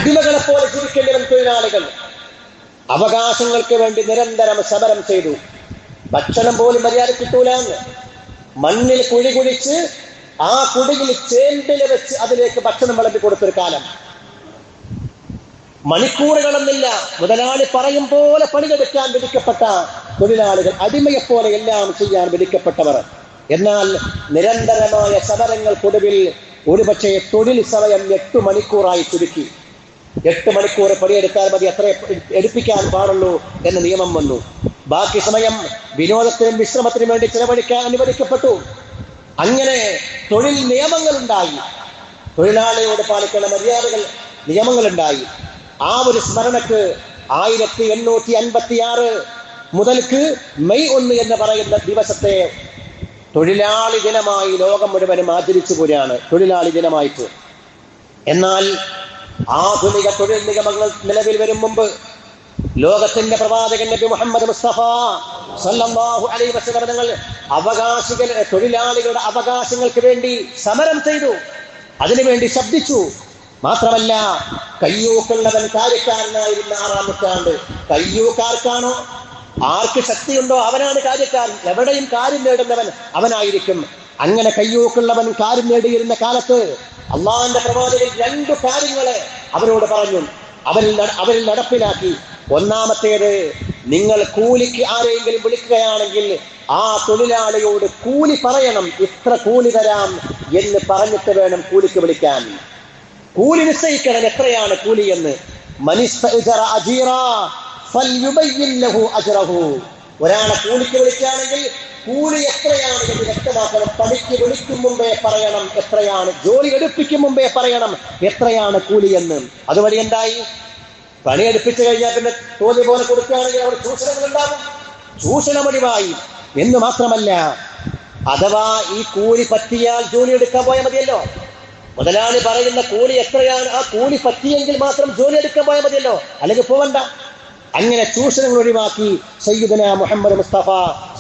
അടിമകളെ പോലെ ജീവിക്കേണ്ടവൻ തൊഴിലാളികൾ. അവകാശങ്ങൾക്ക് വേണ്ടി നിരന്തരം സമരം ചെയ്തു. ഭക്ഷണം പോലും മര്യാദ കിട്ടൂലെന്ന് മണ്ണിൽ കുഴി കുഴിച്ച് ആ കുഴിയിൽ ചേമ്പില് വെച്ച് അതിലേക്ക് ഭക്ഷണം വിളമ്പി കൊടുത്തൊരു കാലം. മണിക്കൂറുകളൊന്നില്ല, മുതലാളി പറയും പോലെ പണിയെടുക്കാൻ വിധിക്കപ്പെട്ട തൊഴിലാളികൾ, അടിമയെപ്പോലെ എല്ലാം ചെയ്യാൻ വിധിക്കപ്പെട്ടവർ. എന്നാൽ നിരന്തരമായ സമരങ്ങൾക്കൊടുവിൽ ഒരുപക്ഷെ തൊഴിൽ സമയം 8 മണിക്കൂറായി ചുരുക്കി. 8 മണിക്കൂർ പണിയെടുത്താൽ മതി, അത്ര എടുപ്പിക്കാൻ പാടുള്ളൂ എന്ന നിയമം വന്നു. ബാക്കി സമയം വിനോദത്തിനും വിശ്രമത്തിനും വേണ്ടി ചെലവഴിക്കാൻ അനുവദിക്കപ്പെട്ടു. അങ്ങനെ തൊഴിൽ നിയമങ്ങളുണ്ടായി, തൊഴിലാളിയോട് പാലിക്കേണ്ട മര്യാദകൾ നിയമങ്ങളുണ്ടായി. ആ ഒരു സ്മരണക്ക് 1856 മുതൽക്ക് മെയ് 1 എന്ന് പറയുന്ന ദിവസത്തെ തൊഴിലാളി ദിനമായി ലോകം മുഴുവനും ആചരിച്ചു പോലെയാണ്, തൊഴിലാളി ദിനമായിട്ട്. എന്നാൽ ആധുനിക തൊഴിൽ നിയമങ്ങൾ നിലവിൽ വരും മുമ്പ് ലോകത്തിന്റെ പ്രവാചകൻ നബി മുഹമ്മദ് മുസ്തഫ സല്ലല്ലാഹു അലൈഹി വസല്ലം തങ്ങൾ തൊഴിലാളികളുടെ അവകാശങ്ങൾക്ക് വേണ്ടി സമരം ചെയ്തു, അതിനുവേണ്ടി ശബ്ദിച്ചു. മാത്രമല്ല, കയ്യൂക്കുള്ളവൻ കാര്യക്കാരനായിരുന്ന 6-ാം നൂറ്റാണ്ട്. കയ്യൂക്കാർക്കാണോ, ആർക്ക് ശക്തിയുണ്ടോ അവനാണ് കാര്യക്കാരൻ. എവിടെയും കാര്യം നേടുന്നവൻ അവനായിരിക്കും. അങ്ങനെ കയ്യൂക്കുള്ളവൻ കാര്യം നേടിയിരുന്ന കാലത്ത് അള്ളാഹുവിന്റെ പ്രവാചകൻ 2 കാര്യങ്ങളെ അവരോട് പറഞ്ഞു, അവരിൽ നടപ്പിലാക്കി. ഒന്നാമത്തേത്, നിങ്ങൾ കൂലിക്ക് ആരെങ്കിലും വിളിക്കുകയാണെങ്കിൽ ആ തൊഴിലാളിയോട് കൂലി പറയണം, ഇത്ര കൂലി തരാം എന്ന് പറഞ്ഞിട്ട് വേണം കൂലിക്ക് വിളിക്കാൻ. കൂലി നിശ്ചയിക്കണം, എത്രയാണ് കൂലി എന്ന്. ഒരാളെ കൂലിക്ക് വിളിക്കുകയാണെങ്കിൽ കൂലി എത്രയാണ് എന്ന് വ്യക്തമാക്കണം. പണിക്ക് വിളിക്കും മുമ്പേ പറയണം എത്രയാണ്, ജോലി എടുപ്പിക്കും മുമ്പേ പറയണം എത്രയാണ് കൂലി എന്ന്. അതുവഴി എന്തായി, പണിയെടുപ്പിച്ചു കഴിഞ്ഞാൽ പിന്നെ തോന്നി പോലെ കൊടുക്കുകയാണെങ്കിൽ അവിടെ ചൂഷണങ്ങൾ ഉണ്ടാകും, ചൂഷണമൊഴിവായി. എന്ന് മാത്രമല്ല, അഥവാ ഈ കൂലി പറ്റിയാൽ ജോലി എടുക്കാൻ പോയാൽ മതിയല്ലോ. മുതലാളി പറയുന്ന കൂലി എത്രയാണ്, ആ കൂലി പറ്റിയെങ്കിൽ മാത്രം ജോലി എടുക്കാൻ പോയാൽ മതിയല്ലോ, അല്ലെങ്കിൽ പോവണ്ട. അങ്ങനെ ചൂഷണങ്ങൾ ഒഴിവാക്കി സയ്യിദുനാ മുഹമ്മദ് മുസ്തഫ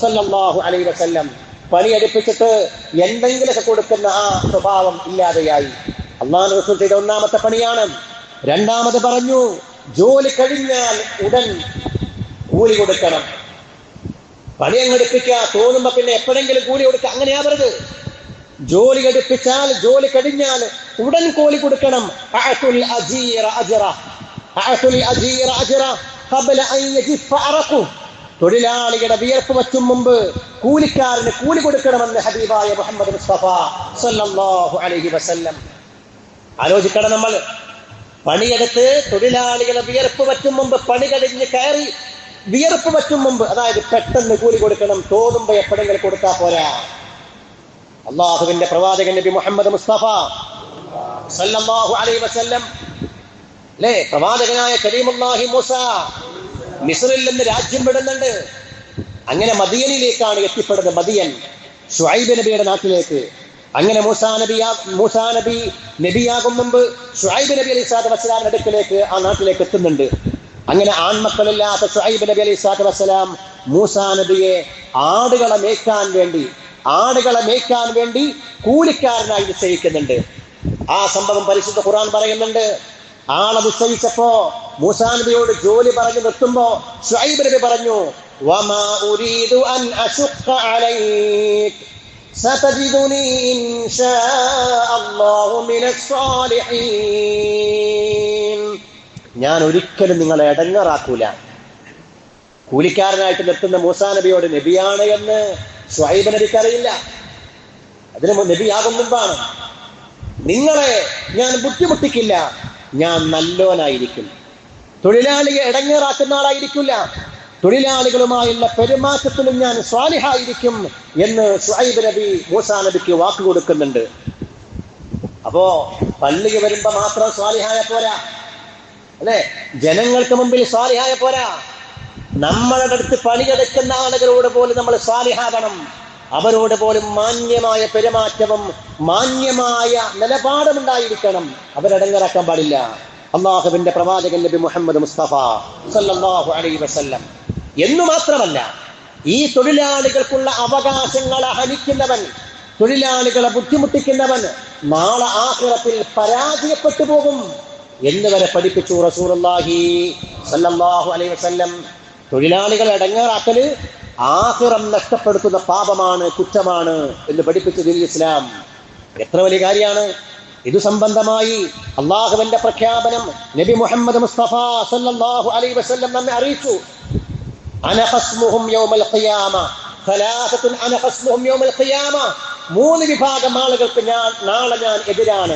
സല്ലല്ലാഹു അലൈഹി വസല്ലം. പണിയെടുപ്പിച്ചിട്ട് എന്തെങ്കിലുമൊക്കെ കൊടുക്കുന്ന ആ സ്വഭാവം ഇല്ലാതെയായി. അല്ലാഹു റസൂൽ ചെയ്ത ഒന്നാമത്തെ പണിയാണ്. രണ്ടാമത് പറഞ്ഞു, ജോലി കഴിഞ്ഞാൽ ഉടൻ കൂലി കൊടുക്കണം. പണി അങ്ങ് എടുപ്പിക്കുക, തോന്നുമ്പോ പിന്നെ എപ്പോഴെങ്കിലും കൂലി കൊടുക്കുക, അങ്ങനെയാ പറഞ്ഞത്. ജോലി എടുപ്പിച്ചാൽ ജോലി കഴിഞ്ഞാൽ ഉടൻ കൂലി കൊടുക്കണം. തൊഴിലാളികളുടെ വിയർപ്പ് വച്ചും മുമ്പ് കൂലിക്കാരന് കൂലി കൊടുക്കണമെന്ന് ഹബീബായ മുഹമ്മദ് മുസ്തഫ സല്ലല്ലാഹു അലൈഹി വസല്ലം. ആലോചിക്കണം, നമ്മൾ പണിയെടുത്ത് തൊഴിലാളികളെ വിയർപ്പ് വച്ചും മുമ്പ്, പണി കഴിഞ്ഞ് കയറി വിയർപ്പ് വച്ചും മുമ്പ്, അതായത് പെട്ടെന്ന് കൂലി കൊടുക്കണം. തോന്നുമ്പോ എപ്പോഴെങ്കിലും കൊടുത്താൽ പോരാ. അള്ളാഹുവിന്റെ പ്രവാചകൻ നബി മുഹമ്മദ് മുസ്തഫ സല്ലല്ലാഹു അലൈഹി വസല്ലം അല്ലേ, പ്രവാചകനായ കരീമുല്ലാഹി മൂസ മിസ്രിൽ നിന്ന് രാജ്യം വിടുന്നുണ്ട്. അങ്ങനെ മദിയനിലേക്കാണ് എത്തിപ്പെടുന്നത്. മദിയൻ, ശുഐബ് നബിയുടെ നാട്ടിലേക്ക്. അങ്ങനെ മൂസാ നബി നബിയാകും മുമ്പ് ശുഐബ് നബി അലൈഹിസ്സലാത്തു വസ്സലാമിന്റെ അടുക്കലേക്ക്, ആ നാട്ടിലേക്ക് എത്തുന്നുണ്ട്. അങ്ങനെ ആൺമക്കളില്ലാത്ത ശുഐബ് നബി അലൈഹിസ്സലാത്തു വസ്സലാം മൂസാ നബിയെ ആടുകളെ മേയ്ക്കാൻ വേണ്ടി കൂലിക്കാരനായി നിശ്ചയിക്കുന്നുണ്ട്. ആ സംഭവം പരിശുദ്ധ ഖുർആൻ പറയുന്നുണ്ട്. ആളെ നിശ്ചയിച്ചപ്പോ മൂസാ നബിയോട് ജോലി പറഞ്ഞു നിർത്തുമ്പോ ശുഐബ് നബി പറഞ്ഞു, വമാ ഉരീദു അൻ അശുഖ അലൈക് സതജിദുനി ഇൻഷാ അല്ലാഹു മിനസ് സാലിഹീൻ. ഞാൻ ഒരിക്കലും നിങ്ങളെ ഇടങ്ങേറാക്കൂല. കൂലിക്കാരനായിട്ട് നിർത്തുന്ന മൂസാ നബിയോട് നബിയാണ് എന്ന് ശുഐബ് നബിക്ക് അറിയില്ല, അതിന് നബിയാകും മുമ്പാണ്. നിങ്ങളെ ഞാൻ ബുദ്ധിമുട്ടിക്കില്ല, ഞാൻ നല്ലോനായിരിക്കും, തൊഴിലാളിയെ ഇടങ്ങേറാക്കുന്ന ആളായിരിക്കില്ല, തൊഴിലാളികളുമായുള്ള പെരുമാറ്റത്തിലും ഞാൻ സ്വാലിഹായിരിക്കും എന്ന് ശുഐബ് നബി മൂസാ നബിക്ക് വാക്ക് കൊടുക്കുന്നുണ്ട്. അപ്പോ പള്ളിക്ക് വരുമ്പോ മാത്രം സ്വാലിഹായ പോരാ, അല്ലെ? ജനങ്ങൾക്ക് മുമ്പിൽ സ്വാലിഹായ പോരാ. നമ്മളുടെ അടുത്ത് പണിയെടുക്കുന്ന ആളുകളോട് പോലും നമ്മൾ സ്വാലിഹാകണം. അവരോട് പോലും മാന്യമായ പെരുമാറ്റവും മാന്യമായ നിലപാടുമുണ്ടായിരിക്കണം. അവരടങ്ങറാക്കാൻ പാടില്ല. അള്ളാഹുവിന്റെ പ്രവാചകൻ നബി മുഹമ്മദ് മുസ്തഫ സല്ലല്ലാഹു അലൈഹി വസല്ലം. എന്നു മാത്രമല്ല, ഈ തൊഴിലാളികൾക്കുള്ള അവകാശങ്ങളെ ഹനിക്കുന്നവൻ, തൊഴിലാളികളെ ബുദ്ധിമുട്ടിക്കുന്നവൻ നാളെ ആഖിറത്തിൽ പരാജയപ്പെട്ടു പോകും എന്ന് വരെ പഠിപ്പിച്ചു റസൂലുള്ളാഹി സ്വല്ലല്ലാഹു അലൈഹി വസല്ലം. തൊഴിലാളികളെ അടങ്ങാറാക്കല് ആഖിറം നഷ്ടപ്പെടുത്തുന്ന പാപമാണ്, കുറ്റമാണ് എന്ന് പഠിപ്പിച്ചു ദീനുൽ ഇസ്ലാം. എത്ര വലിയ കാര്യമാണ്! ഇതു സംബന്ധമായി അള്ളാഹുവിന്റെ പ്രഖ്യാപനം നബി മുഹമ്മദ് മുസ്തഫ സല്ലല്ലാഹു അലൈഹി വസല്ലം നമ്മെ അറിയിച്ചു. അന ഖസ്മുഹും യൗമൽ ഖിയാമ, ഖലാസത്തുൻ അന ഖസ്മുഹും യൗമൽ ഖിയാമ. 3 വിഭാഗം ആളുകൾക്ക് നാളെ ഞാൻ എതിരാണ്.